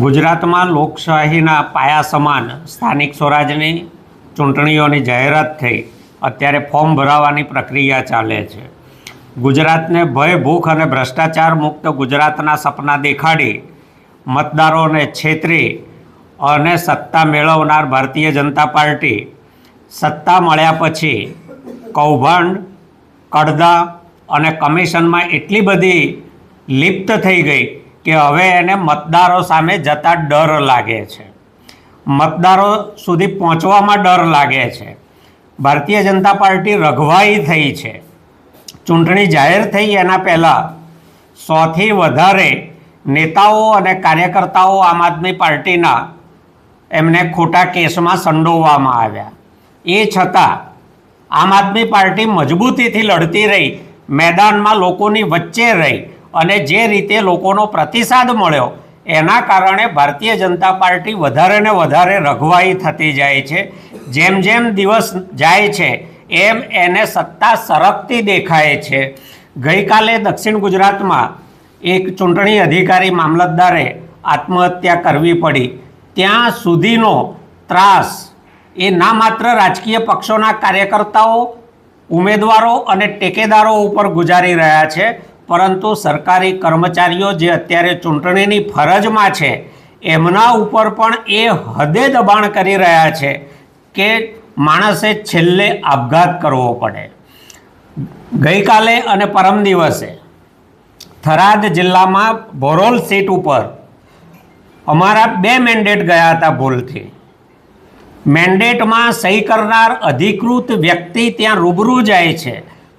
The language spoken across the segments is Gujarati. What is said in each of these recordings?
ગુજરાતમાં લોકશાહીના પાયા સમાન સ્થાનિક સ્વરાજની ચૂંટણીઓની જાહેરાત થઈ અત્યારે ફોર્મ ભરાવાની પ્રક્રિયા ચાલે છે। ગુજરાતને ભય, ભૂખ અને ભ્રષ્ટાચાર મુક્ત ગુજરાતના સપના દેખાડી મતદારોને છેતરી અને સત્તા મેળવનાર ભારતીય જનતા પાર્ટી સત્તા મળ્યા પછી કૌભાંડ, કડદા અને કમિશનમાં એટલી બધી લિપ્ત થઈ ગઈ કે હવે એને મતદારો સામે જતા ડર લાગે છે, મતદારો સુધી પહોંચવામાં ડર લાગે છે। ભારતીય જનતા પાર્ટી રઘવાઈ થઈ છે। ચૂંટણી જાહેર થઈ એના પહેલાં 100થી વધારે નેતાઓ અને કાર્યકર્તાઓ આમ આદમી પાર્ટીના એમને ખોટા કેસમાં સંડોવવામાં આવ્યા। એ છતાં આમ આદમી પાર્ટી મજબૂતીથી લડતી રહી, મેદાનમાં લોકોની વચ્ચે રહી અને જે રીતે લોકોનો પ્રતિસાદ મળ્યો એના કારણે ભારતીય જનતા પાર્ટી વધારે ને વધારે રઘવાઈ થતી જાય છે। જેમ જેમ દિવસ જાય છે એમ એને સત્તા સરકતી દેખાય છે। ગઈકાલે દક્ષિણ ગુજરાતમાં એક ચૂંટણી અધિકારી મામલતદારે આત્મહત્યા કરવી પડી। ત્યાં સુધીનો ત્રાસ એ ના માત્ર રાજકીય પક્ષોના કાર્યકર્તાઓ, ઉમેદવારો અને ટેકેદારો ઉપર ગુજારી રહ્યા છે, પરંતુ સરકારી કર્મચારીઓ જે અત્યારે ચૂંટણીની ફરજમાં છે એમના ઉપર પણ એ હદે દબાણ કરી રહ્યા છે કે માણસે છેલ્લે આપઘાત કરવો પડે। ગઈકાલે અને પરમ દિવસે થરાદ જિલ્લામાં ભોરોલ સીટ ઉપર અમારા 2 મેન્ડેટ ગયા હતા ભૂલથી। મેન્ડેટમાં સહી કરનાર અધિકૃત વ્યક્તિ ત્યાં રૂબરૂ જાય છે,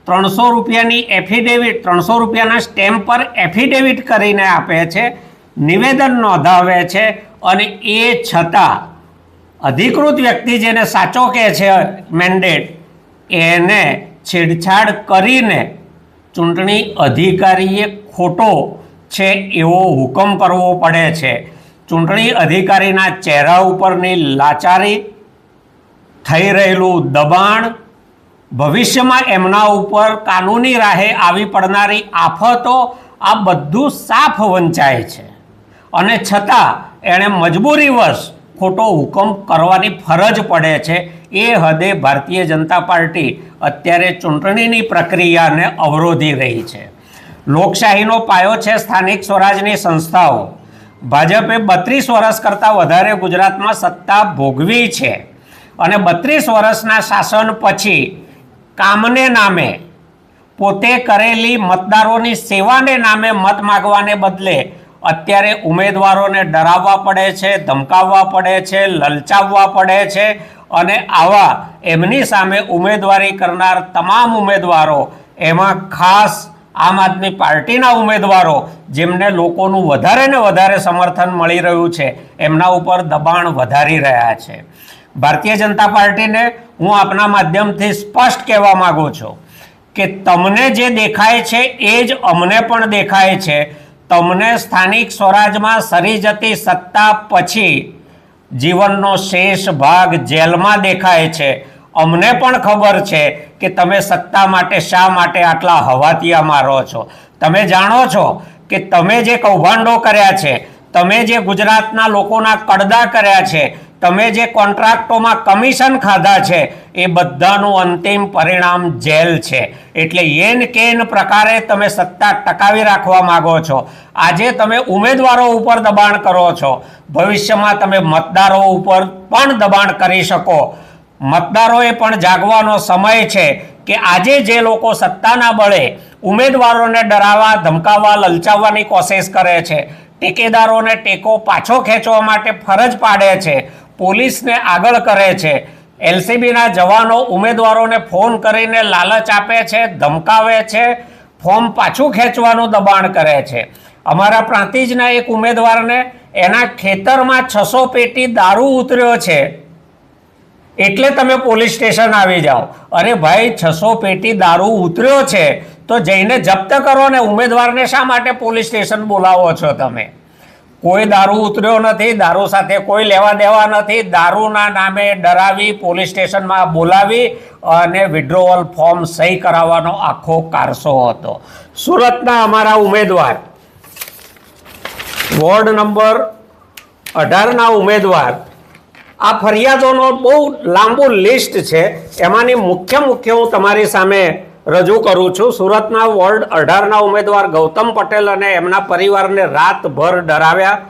300 રૂપિયાની એફિડેવિટ, 300 રૂપિયાના સ્ટેમ્પ પર એફિડેવિટ કરીને આપે છે, નિવેદન નોંધાવે છે અને એ છતાં અધિકૃત વ્યક્તિ જેને સાચો કહે છે મેન્ડેટ એને છેડછાડ કરીને ચૂંટણી અધિકારીએ ખોટો છે એવો હુકમ કરવો પડે છે। ચૂંટણી અધિકારીના ચહેરા ઉપરની લાચારી, થઈ રહેલું દબાણ, ભવિષ્યમાં એમના ઉપર કાનૂની રાહે આવી પડનારી આફતો, આ બધું સાફ વંચાય છે અને છતાં એણે મજબૂરીવશ ખોટો હુકમ કરવાની ફરજ પડે છે। એ હદે ભારતીય જનતા પાર્ટી અત્યારે ચૂંટણીની પ્રક્રિયાને અવરોધી રહી છે। લોકશાહીનો પાયો છે સ્થાનિક સ્વરાજની સંસ્થાઓ। ભાજપે 32 વર્ષ કરતાં વધારે ગુજરાતમાં સત્તા ભોગવી છે અને 32 વર્ષના શાસન પછી કામને નામે, પોતે કરેલી મતદારોની સેવાને નામે મત માગવાને બદલે અત્યારે ઉમેદવારોને ડરાવવા પડે છે, ધમકાવવા પડે છે, લલચાવવા પડે છે અને આવા એમની સામે ઉમેદવારી કરનાર તમામ ઉમેદવારો, એમાં ખાસ આમ આદમી પાર્ટીના ઉમેદવારો જેમને લોકોનું વધારે ને વધારે સમર્થન મળી રહ્યું છે એમના ઉપર દબાણ વધારી રહ્યા છે। ભારતીય જનતા પાર્ટીને હું આપના માધ્યમથી સ્પષ્ટ કહેવા માગું છું કે તમને જે દેખાય છે એ જ અમને પણ દેખાય છે। તમને સ્થાનિક સ્વરાજમાં સરી જતી સત્તા પછી જીવનનો શેષ ભાગ જેલમાં દેખાય છે। અમને પણ ખબર છે કે તમે સત્તા માટે શા માટે આટલા હવાતિયા મારો છો। તમે જાણો છો કે તમે જે કૌભાંડો કર્યા છે, તમે જે ગુજરાતના લોકોના કડદા કર્યા છે, તમે જે કોન્ટ્રાક્ટોમાં કમિશન ખાધા છે, એ બધાનું અંતિમ પરિણામ જેલ છે। એટલે એન કેન પ્રકારે તમે સત્તા ટકાવી રાખવા માગો છો। આજે તમે ઉમેદવારો ઉપર દબાણ કરો છો, ભવિષ્યમાં તમે મતદારો ઉપર પણ દબાણ કરી શકો। મતદારોએ પણ જાગવાનો સમય છે કે આજે જે લોકો સત્તાના બળે ઉમેદવારોને ડરાવવા, ધમકાવવા, લલચાવવાની કોશિશ કરે છે, ટેકેદારોને ટેકો પાછો ખેંચવા માટે ફરજ પાડે છે, પોલીસને આગળ કરે છે, એલસીબીના જવાનો ઉમેદવારોને ફોન કરીને લાલચ આપે છે, ધમકાવે છે, ફોર્મ પાછું ખેંચવાનું દબાણ કરે છે। અમારા પ્રાંતિજના એક ઉમેદવારને એના ખેતરમાં 600 પેટી દારૂ ઉતર્યો છે એટલે તમે પોલીસ સ્ટેશન આવી જાઓ। અરે ભાઈ, 600 પેટી દારૂ ઉતર્યો છે તો જઈને જપ્ત કરો ને, ઉમેદવારને શા માટે પોલીસ સ્ટેશન બોલાવો છો તમે? કોઈ દારૂ ઉતર્યો નથી, દારૂ સાથે કોઈ લેવા દેવા નથી. દારૂના નામે ડરાવી પોલીસ સ્ટેશનમાં બોલાવી અને વિડ્રોવલ ફોર્મ સહી કરાવવાનો આખો કારસો હતો. સુરતના અમારા ઉમેદવાર, વોર્ડ નંબર 18ના ઉમેદવાર, આ ફરિયાદોનો બહુ લાંબુ લિસ્ટ છે, એમાંની મુખ્ય હું તમારી સામે રજૂ કરું છું. સુરતના વોર્ડ 18ના ઉમેદવાર ગૌતમ પટેલ અને એમના પરિવારને રાતભર ડરાવ્યા,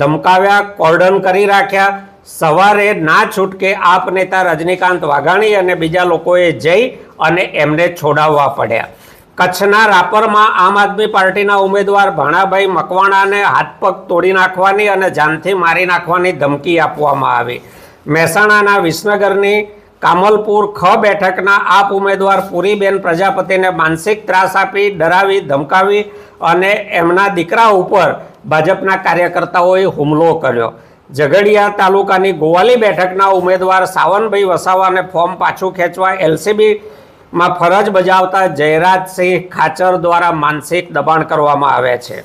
ધમકાવ્યા, કોર્ડન કરી રાખ્યા. સવારે ના છૂટકે આપ નેતા રજનીકાંત વાઘાણી અને બીજા લોકોએ જઈ અને એમને છોડાવવા પડ્યા. કચ્છના રાપરમાં આમ આદમી પાર્ટીના ઉમેદવાર ભાણાભાઈ મકવાણાને હાથ પગ તોડી નાખવાની અને જાનથી મારી નાખવાની ધમકી આપવામાં આવી. મહેસાણાના વિસનગરની કામલપુર ખ બેઠકના આપ ઉમેદવાર પુરીબેન પ્રજાપતિને માનસિક ત્રાસ આપી, ડરાવી, ધમકાવી અને એમના દીકરા ઉપર ભાજપના કાર્યકર્તાઓએ હુમલો કર્યો. ઝઘડિયા તાલુકાની ગોવાલી બેઠકના ઉમેદવાર સાવનભાઈ વસાવાને ફોર્મ પાછું ખેંચવા એલસીબીમાં ફરજ બજાવતા જયરાજસિંહ ખાચર દ્વારા માનસિક દબાણ કરવામાં આવે છે.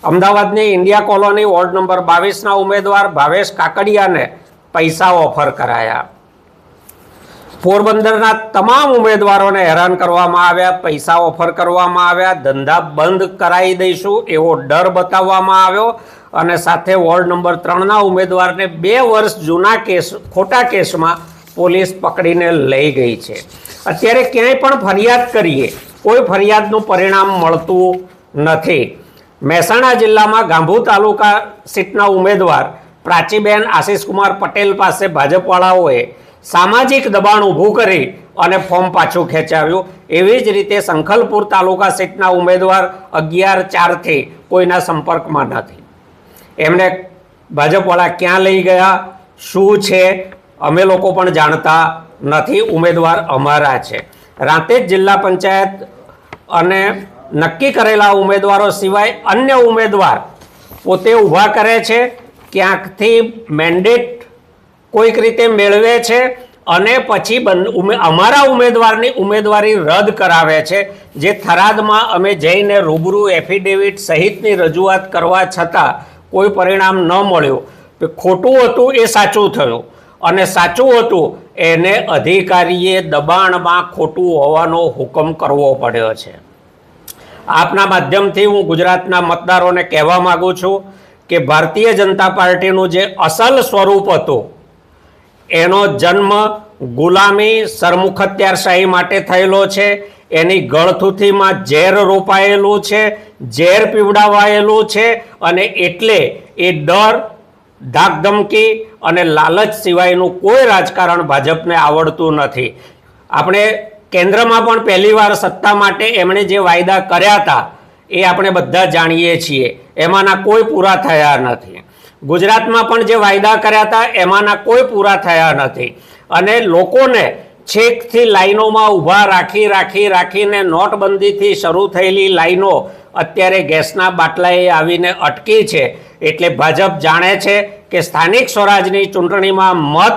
અમદાવાદની ઇન્ડિયા કોલોની વોર્ડ નંબર 22ના ઉમેદવાર ભાવેશ કાકડિયાને પૈસા ઓફર કરાયા. પોરબંદરના તમામ ઉમેદવારોને હેરાન કરવામાં આવ્યા, પૈસા ઓફર કરવામાં આવ્યા, ધંધા બંધ કરાવી દઈશું એવો ડર બતાવવામાં આવ્યો અને સાથે વોર્ડ નંબર 3ના ઉમેદવારને 2 વર્ષ જૂના ખોટા કેસમાં પોલીસ પકડીને લઈ ગઈ છે. અત્યારે ક્યાંય પણ ફરિયાદ કરીએ, કોઈ ફરિયાદનું પરિણામ મળતું નથી. મહેસાણા જિલ્લામાં ગાંભુ તાલુકા સીટના ઉમેદવાર પ્રાચીબેન આશિષકુમાર પટેલ પાસે ભાજપવાળાઓએ સામાજિક દબાણ ઊભું કરી અને ફોર્મ પાછું ખેંચાવ્યું. એવી જ રીતે સંખલપુર તાલુકા સીટના ઉમેદવાર 11/4થી કોઈના સંપર્કમાં નથી. એમને ભાજપવાળા ક્યાં લઈ ગયા, શું છે, અમે લોકો પણ જાણતા નથી. ઉમેદવાર અમારા છે. રાંદેર જિલ્લા પંચાયત અને નક્કી કરેલા ઉમેદવારો સિવાય અન્ય ઉમેદવાર પોતે ઊભા કરે છે, ક્યાંકથી મેન્ડેટ કોઈક રીતે મેળવે છે અને પછી અમારા ઉમેદવારની ઉમેદવારી રદ કરાવે છે. જે થરાદમાં અમે જઈને રૂબરૂ એફિડેવિટ સહિતની રજૂઆત કરવા છતાં કોઈ પરિણામ ન મળ્યું. ખોટું હતું એ સાચું થયું અને સાચું હતું એને અધિકારીએ દબાણમાં ખોટું હોવાનો હુકમ કરવો પડ્યો છે. આપના માધ્યમથી હું ગુજરાતના મતદારોને કહેવા માગું છું કે ભારતીય જનતા પાર્ટીનું જે અસલ સ્વરૂપ હતું એનો જન્મ ગુલામી, સરમુખત્યારશાહી માટે થયેલો છે. એની ગળથૂથીમાં ઝેર રોપાયેલું છે, ઝેર પીવડાવાયેલું છે અને એટલે એ ડર, ધાકધમકી અને લાલચ સિવાયનું કોઈ રાજકારણ ભાજપને આવડતું નથી. આપણે કેન્દ્રમાં પણ પહેલીવાર સત્તા માટે એમણે જે વાયદા કર્યા હતા એ આપણે બધા જાણીએ છીએ, એમાંના કોઈ પૂરા થયા નથી. ગુજરાતમાં પણ જે વાયદા કર્યા હતા એમાંના કોઈ પૂરા થયા નથી અને લોકોને છેકથી લાઈનોમાં ઊભા રાખીને નોટબંધીથી શરૂ થયેલી લાઈનો અત્યારે ગેસના બાટલાએ આવીને અટકી છે. એટલે ભાજપ જાણે છે કે સ્થાનિક સ્વરાજની ચૂંટણીમાં મત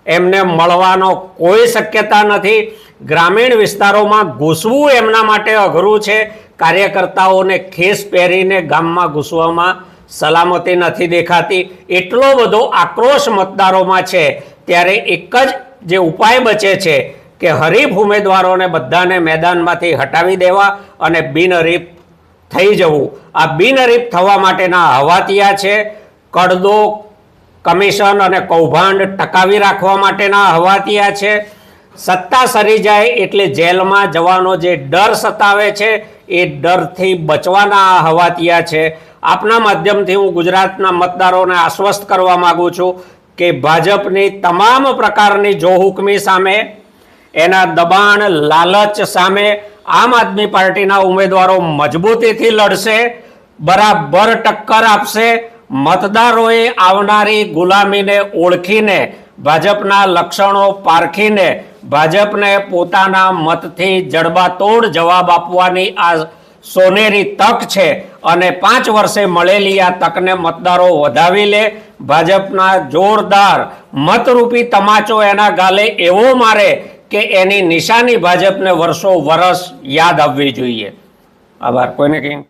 એમને મળવાનો કોઈ શક્યતા નથી. ગ્રામીણ વિસ્તારોમાં ઘૂસવું એમના માટે અઘરું છે. કાર્યકર્તાઓને ખેસ પહેરીને ગામમાં ઘૂસવામાં સલામતી નથી દેખાતી. એટલો બધો આક્રોશ મતદારોમાં છે. ત્યારે એક જ જે ઉપાય બચે છે કે હરીફ ઉમેદવારોને બધાને મેદાનમાંથી હટાવી દેવા અને બિનહરીફ થઈ જવું. આ બિનહરીફ થવા માટેના હવાતિયા છે. કડદો, કમિશન અને કૌભાંડ ટકાવી રાખવા માટેના હવાતિયા છે. સત્તા સરી જાય એટલે જેલમાં જવાનો જે ડર સતાવે છે એ ડરથી બચવાના હવાતિયા છે. આપના માધ્યમથી હું ગુજરાતના મતદારોને આશ્વસ્ત કરવા માગું છું કે ભાજપની તમામ પ્રકારની જોહુકમી સામે, એના દબાણ, લાલચ સામે આમ આદમી પાર્ટીના ઉમેદવારો મજબૂતીથી લડશે, બરાબર ટક્કર આપશે. મતદારોએ આવનારી ગુલામીને ઓળખીને, ભાજપના લક્ષણો પારખીને ભાજપને પોતાના મતથી જડબાતોડ જવાબ આપવાની આ સોનેરી તક છે અને 5 વર્ષે મળેલી આ તકને મતદારો વધાવી લે. ભાજપના જોરદાર મતરૂપી તમાચો એના ગાલે એવો મારે કે એની નિશાની ભાજપને વર્ષો વરસ યાદ આવવી જોઈએ. આભાર. કોઈને કંઈ